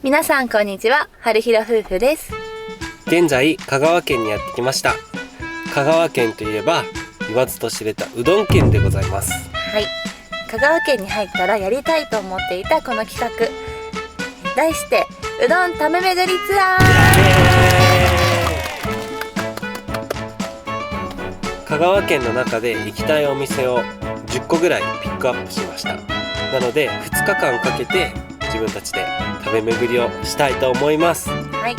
皆さんこんにちは、春広夫婦です。現在香川県にやってきました。香川県といえば言わずと知れたうどん県でございます。はい、香川県に入ったらやりたいと思っていたこの企画、題してうどん食べ巡りツアー。香川県の中で行きたいお店を10個ぐらいピックアップしました。なので2日間かけて自分たちで食べ巡りをしたいと思います。はい、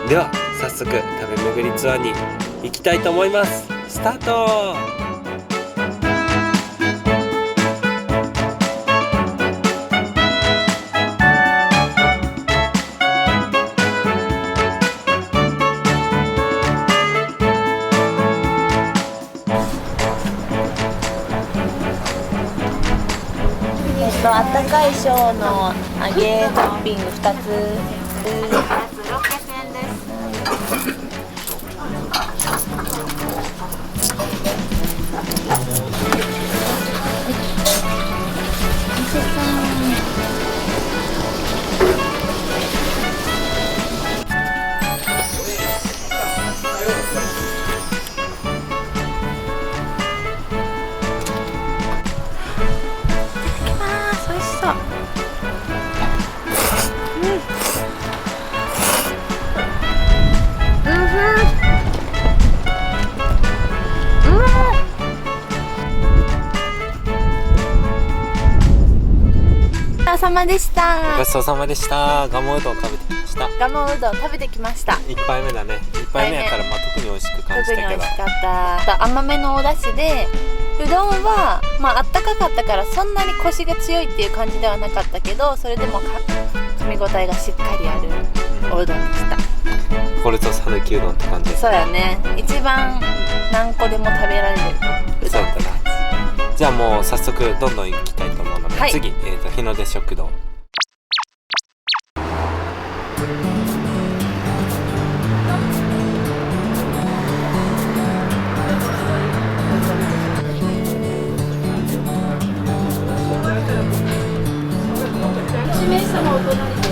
では早速食べ巡りツアーに行きたいと思います。スタート。あったかい小の揚げトッピング2つ。600円です。ごちそうさまでした。ごちそうさまでした。ガモうどん食べてきました。ガモうどん食べてきました。1杯目だね。1杯目やから特に美味しく感じたけど、特に美味しかった。甘めのお出汁で、うどんはあったかかったからそんなにコシが強いっていう感じではなかったけど、それでも噛み応えがしっかりあるおうどんでした。これぞ讃岐うどんって感じです。そうやね。一番何個でも食べられるうどんって感じ。じゃあもう早速どんどん行きたいと思うので、はい、次、日の出食堂。1名様お隣で、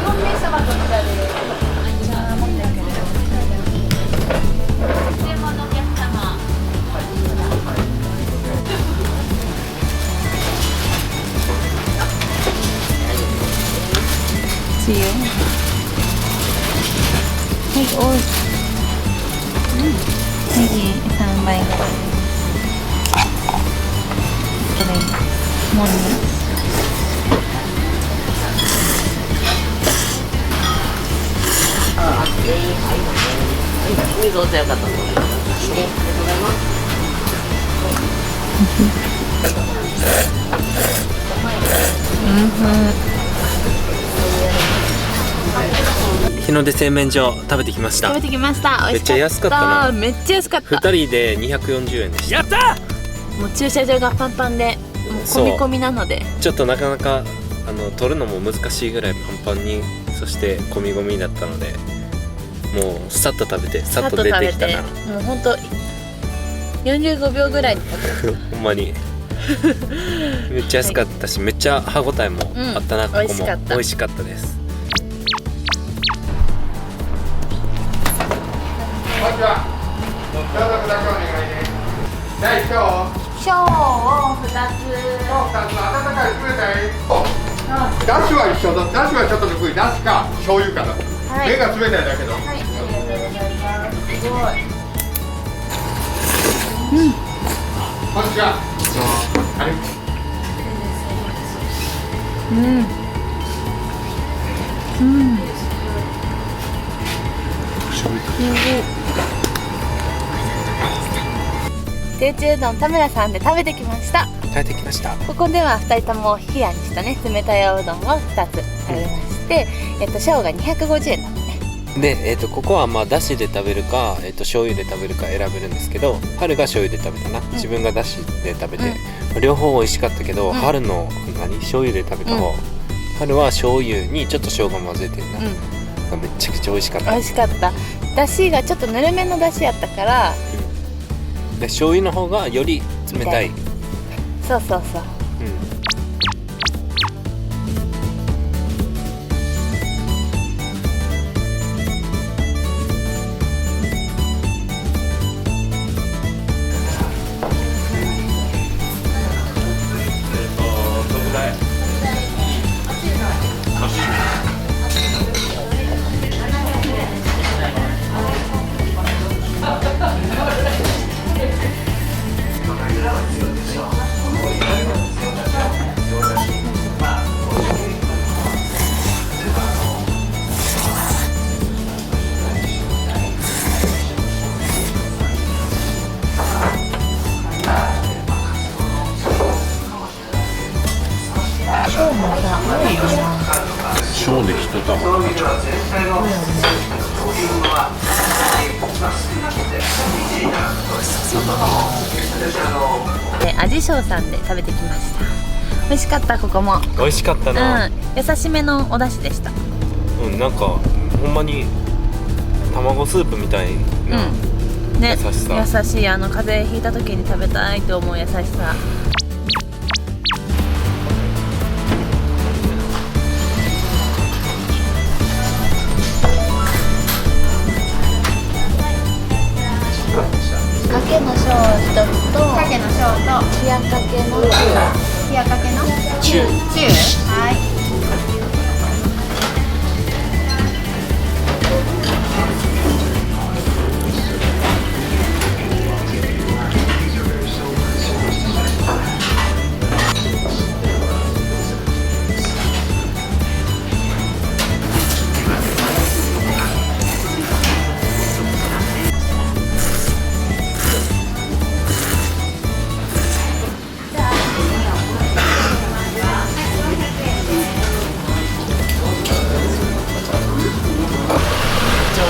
4名様こちらで。注文のお客様。はい、おいしい。ネギ3倍ぐらい。これもんね。水お茶よかったと思います。ありがとうございます。日の出製麺所食べてきました。食べてきました。めっちゃ安かったな。めっちゃ安かった。2人で240円でした。やった。もう駐車場がパンパンで、もう込み込みなので、ちょっとなかなか取るのも難しいぐらいパンパンに、そして込み込みだったので、もうさっと食べてさっと出てきたな。もうほんと45秒ぐらいで食べた。ほんまにめっちゃ安かったし、めっちゃ歯ごたえもあったな。ここも美味しかったです。こんにちは。消毒だけお願いね。第1を小を2つ。温かい冷たい。だしは一緒だ。だしはちょっとぬくい。だしか醤油かだ。目が冷たいだけど。はい、ありがとうございます。すごい。こんにちは。はい。手打ちうどん田村さんで食べてきました。食べてきました。ここでは2人とも冷やにしたね、冷たいおうどんを2つ食べまして、小が250円だったね。で、ここはだしで食べるか、醤油で食べるか選べるんですけど、春が醤油で食べたな、自分がだしで食べて、両方美味しかったけど、春の醤油で食べた方、春は醤油にちょっと生姜混ぜてんな、めっちゃくちゃ美味しかった。美味しかった。だしがちょっとぬるめのだしやったから、で醤油の方がより冷たい。そうそうそう。できてたわ。で、味匠さんで食べてきました。美味しかった。ここも美味しかったな。優しめのお出汁でした。なんかほんまに卵スープみたいな、ね、優しさ。優しい、風邪ひいた時に食べたいと思う優しさ。かけの小一つと、かけの小と冷やかけの冷やかけの中はい。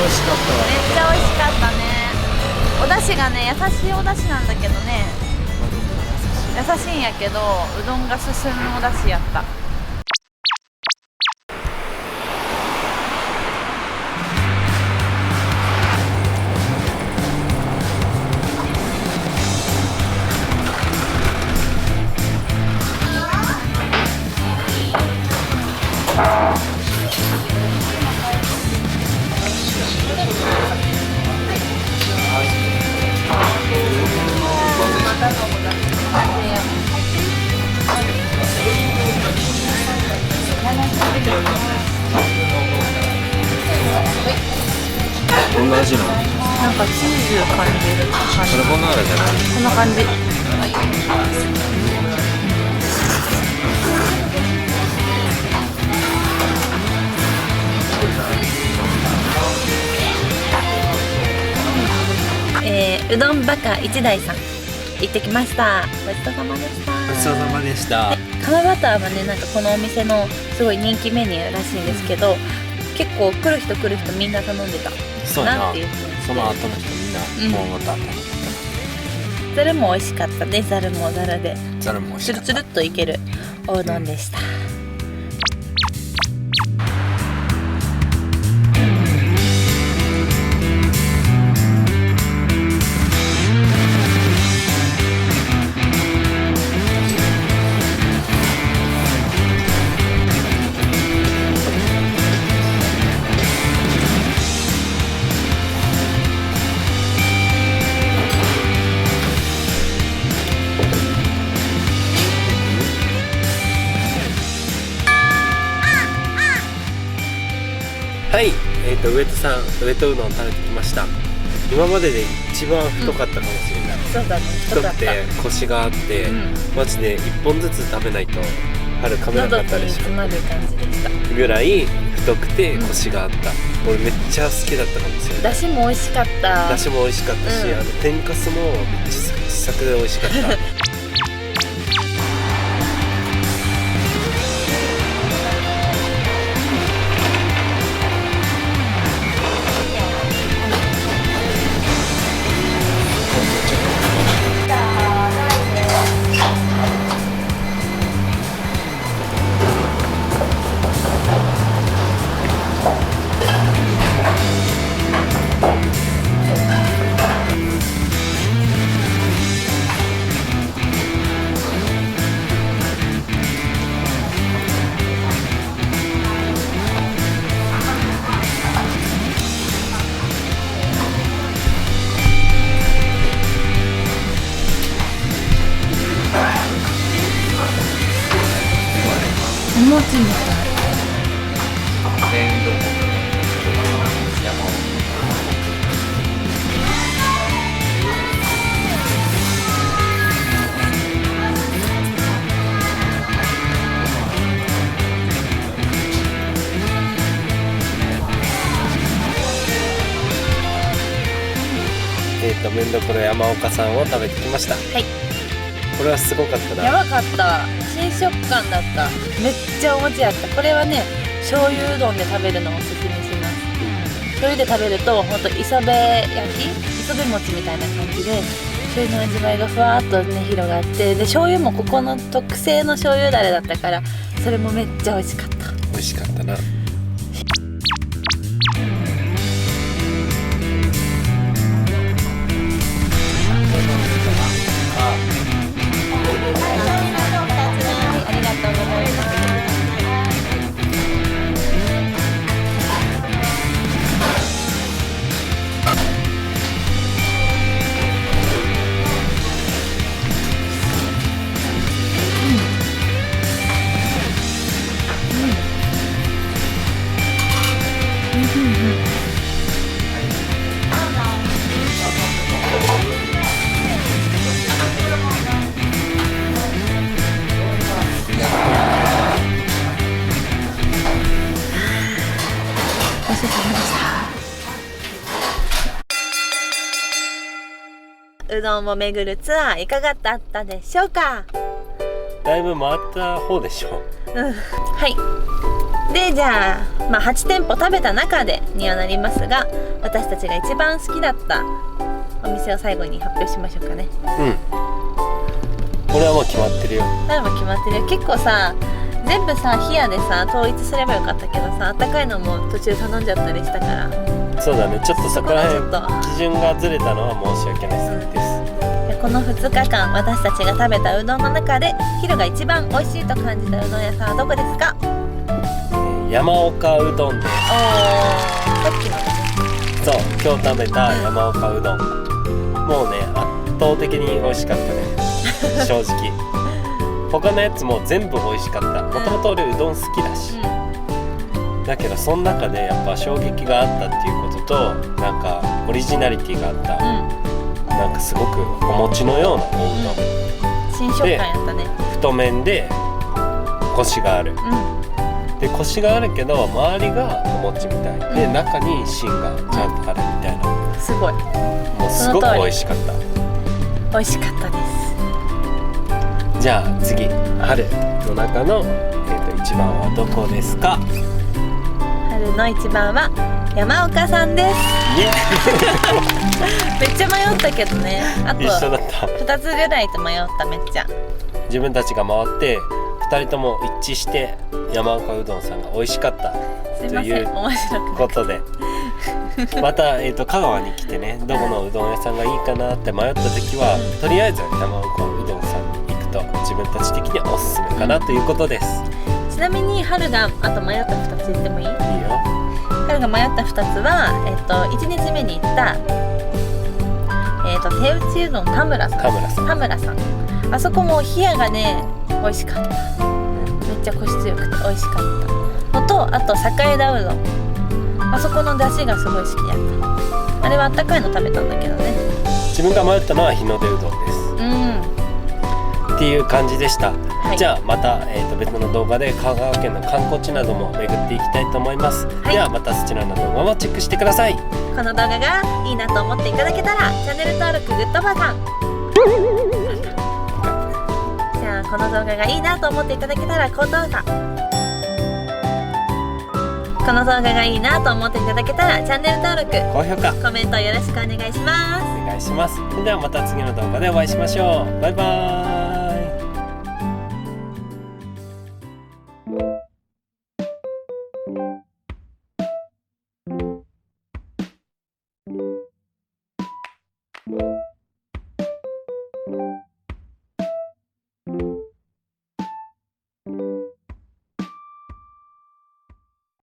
めっちゃ美味しかったね。お出汁がね、優しいお出汁なんだけどね、優しいんやけどうどんが進むお出汁やった。どんな味なの？なんかチーズ感じる感じ。カルボナーラじゃない？こんな感じ。うどんバカ一台さん行ってきました。ごちそうさまでした。ごちそうさまでした。釜バターはね、なんかこのお店のすごい人気メニューらしいんですけど、結構来る人みんな頼んでた。そうやな。なんていうの、その後の人みんなもうまた頼んでざるも美味しかったね。ざるもざるでた。ざるも美味しかった。つるつるっといけるおうどんでした。はい、上戸さん、上戸うどん食べてきました。今までで一番太かったかもしれない。そうだね、太くてコシがあって、マジで1本ずつ食べないと春噛めなか喉ったでしに詰まる感じでした。ょぐらい太くてコシがあった、俺めっちゃ好きだったかもしれない。だしも美味しかった。だしも美味しかったし、天かすもめっちゃサクサクで美味しかったお餅みたい。麺どころ山岡さんを食べてきました。はい、これはすごかったな。やばかった。新食感だった。めっちゃお餅やった。これはね、醤油うどんで食べるのをおすすめします。醤油で食べるとほんと磯辺焼き、磯辺餅みたいな感じで醤油の味わいがふわっとね広がって、で醤油もここの特製の醤油だれだったから、それもめっちゃ美味しかった。美味しかったな。ありがとうございます。ごちそうさまでした。うどんを巡るツアーいかがだったでしょうか。だいぶ回った方でしょ。はい。でじゃあ、8店舗食べた中でにはなりますが、私たちが一番好きだったお店を最後に発表しましょうかね。俺はもう決まってるよ。誰も決まってるよ。結構さ、全部さ冷やでさ統一すればよかったけどさ、あったかいのも途中頼んじゃったりしたから。そうだね、ちょっとそこらそこはちょっ辺基準がずれたのは申し訳ないです。でこの2日間私たちが食べたうどんの中でヒロが一番美味しいと感じたうどん屋さんはどこですか？山岡うどんです。さっきのそう、今日食べた山岡うどん、もうね圧倒的に美味しかったね正直。他のやつも全部美味しかった。もともと俺うどん好きだし、だけどその中でやっぱ衝撃があったっていうことと、なんかオリジナリティがあった、なんかすごくお餅のようなおうどん、新食感やったね。太麺でコシがある、でコシがあるけど周りがお餅みたいで、中に芯がちゃんとあるみたいな、すごいもうすごく美味しかった。美味しかったです。じゃあ次、春の中の、一番はどこですか？春の一番は山岡さんです。イエめっちゃ迷ったけどね。あと一緒だった。2つぐらいと迷った。めっちゃ自分たちが回って2人とも一致して山岡うどんさんが美味しかったすいません、という面白くなことでまた、香川に来てね、どこのうどん屋さんがいいかなって迷った時は、とりあえず山岡うどんさんに行くと自分たち的におすすめかなということです。ちなみに春があと迷った2つ言ってもいい？いいよ。春が迷った2つは、1日目に行った手打ちうどん田村さん、あそこも冷やがね美味しかった。めっちゃコシ強くて美味しかったのと、あと栄田うどん、あそこの出汁がすごい好きやった。あれはあったかいの食べたんだけどね。自分が迷ったのは日の出うどんです、っていう感じでした、じゃあまた、別の動画で香川県の観光地なども巡っていきたいと思います、ではまたそちらの動画もチェックしてください。この動画がいいなと思っていただけたらチャンネル登録、グッドボタンじゃあこの動画がいいなと思っていただけたら高評価、この動画がいいなと思っていただけたらチャンネル登録、高評価コメントよろしくお願いします。お願いします。それではまた次の動画でお会いしましょう。バイバーイ。